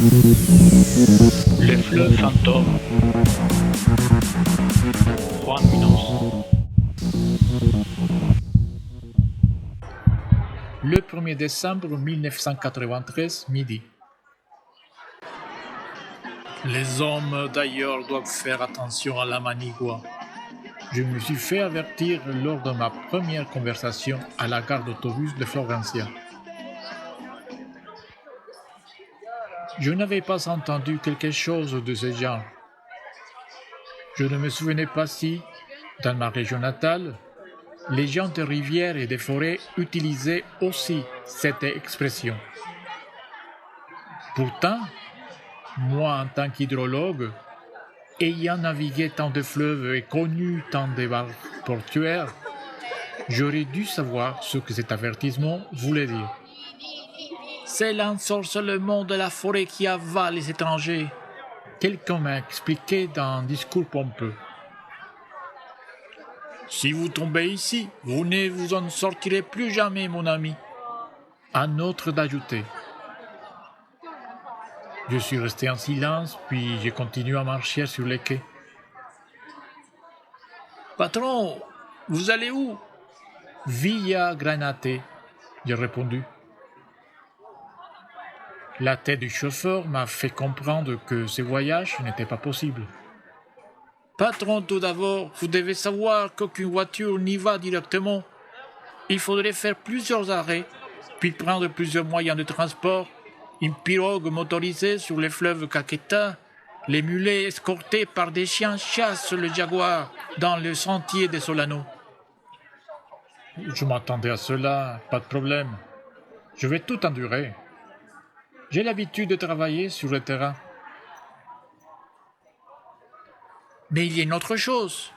Le fleuve fantôme. Juan Minos. Le 1er décembre 1993, midi. Les hommes d'ailleurs doivent faire attention à la manigua. Je me suis fait avertir lors de ma première conversation à la gare d'autobus de Florencia. Je n'avais pas entendu quelque chose de ce genre. Je ne me souvenais pas si, dans ma région natale, les gens des rivières et des forêts utilisaient aussi cette expression. Pourtant, moi en tant qu'hydrologue, ayant navigué tant de fleuves et connu tant de barres portuaires, j'aurais dû savoir ce que cet avertissement voulait dire. C'est l'ensorcellement de la forêt qui avale les étrangers. Quelqu'un m'a expliqué dans un discours pompeux. Si vous tombez ici, vous ne vous en sortirez plus jamais, mon ami. Un autre d'ajouter. Je suis resté en silence, puis j'ai continué à marcher sur les quais. Patron, vous allez où? Villa Granate, j'ai répondu. La tête du chauffeur m'a fait comprendre que ce voyage n'était pas possible. Patron, tout d'abord, vous devez savoir qu'aucune voiture n'y va directement. Il faudrait faire plusieurs arrêts, puis prendre plusieurs moyens de transport, une pirogue motorisée sur les fleuves Caqueta, les mulets escortés par des chiens chassent le jaguar dans le sentier des Solano. Je m'attendais à cela, pas de problème. Je vais tout endurer. J'ai l'habitude de travailler sur le terrain. Mais il y a une autre chose.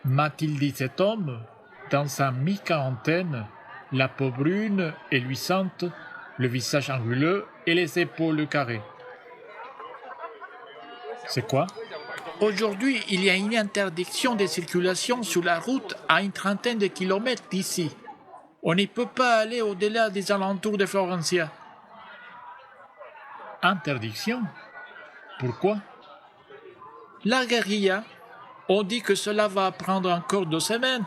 M'a-t-il dit cet homme, dans sa mi-quarantaine, la peau brune et luisante, le visage anguleux et les épaules carrées. C'est quoi? Aujourd'hui, il y a une interdiction de circulation sur la route à une trentaine de kilomètres d'ici. On ne peut pas aller au-delà des alentours de Florencia. Interdiction? Pourquoi? La guérilla. On dit que cela va prendre encore 2 semaines.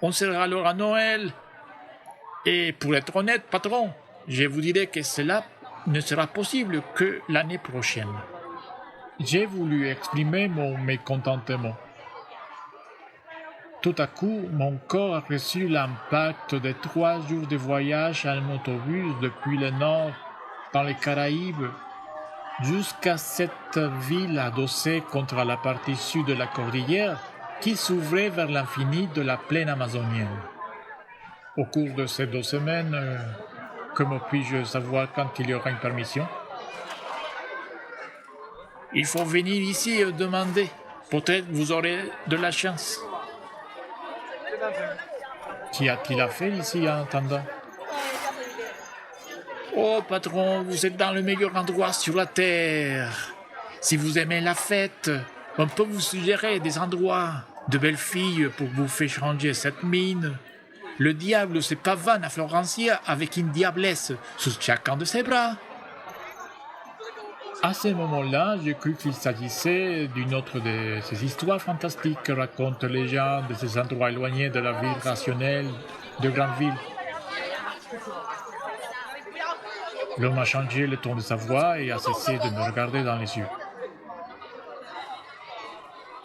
On sera alors à Noël. Et pour être honnête, patron, je vous dirai que cela ne sera possible que l'année prochaine. J'ai voulu exprimer mon mécontentement. Tout à coup, mon corps a reçu l'impact de 3 jours de voyage en autobus depuis le nord, dans les Caraïbes, jusqu'à cette ville adossée contre la partie sud de la cordillère qui s'ouvrait vers l'infini de la plaine amazonienne. Au cours de ces 2 semaines, comment puis-je savoir quand il y aura une permission? Il faut venir ici et demander. Peut-être vous aurez de la chance. Qu'y a-t-il à faire ici en attendant? Oh patron, vous êtes dans le meilleur endroit sur la terre. Si vous aimez la fête, on peut vous suggérer des endroits, de belles filles pour vous faire changer cette mine. Le diable se pavane à Florencia avec une diablesse sous chacun de ses bras. À ce moment-là, j'ai cru qu'il s'agissait d'une autre de ces histoires fantastiques que racontent les gens de ces endroits éloignés de la vie rationnelle de grandes villes. L'homme a changé le ton de sa voix et a cessé de me regarder dans les yeux.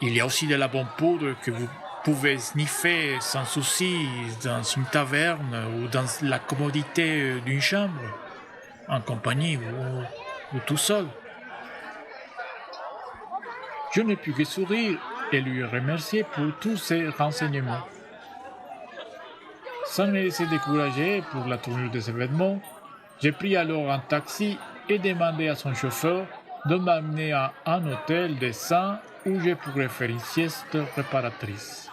Il y a aussi de la bonne poudre que vous pouvez sniffer sans souci dans une taverne ou dans la commodité d'une chambre, en compagnie ou tout seul. Je n'ai pu que sourire et lui remercier pour tous ces renseignements. Sans me laisser décourager pour la tournure des événements, j'ai pris alors un taxi et demandé à son chauffeur de m'amener à un hôtel décent où je pourrais faire une sieste réparatrice.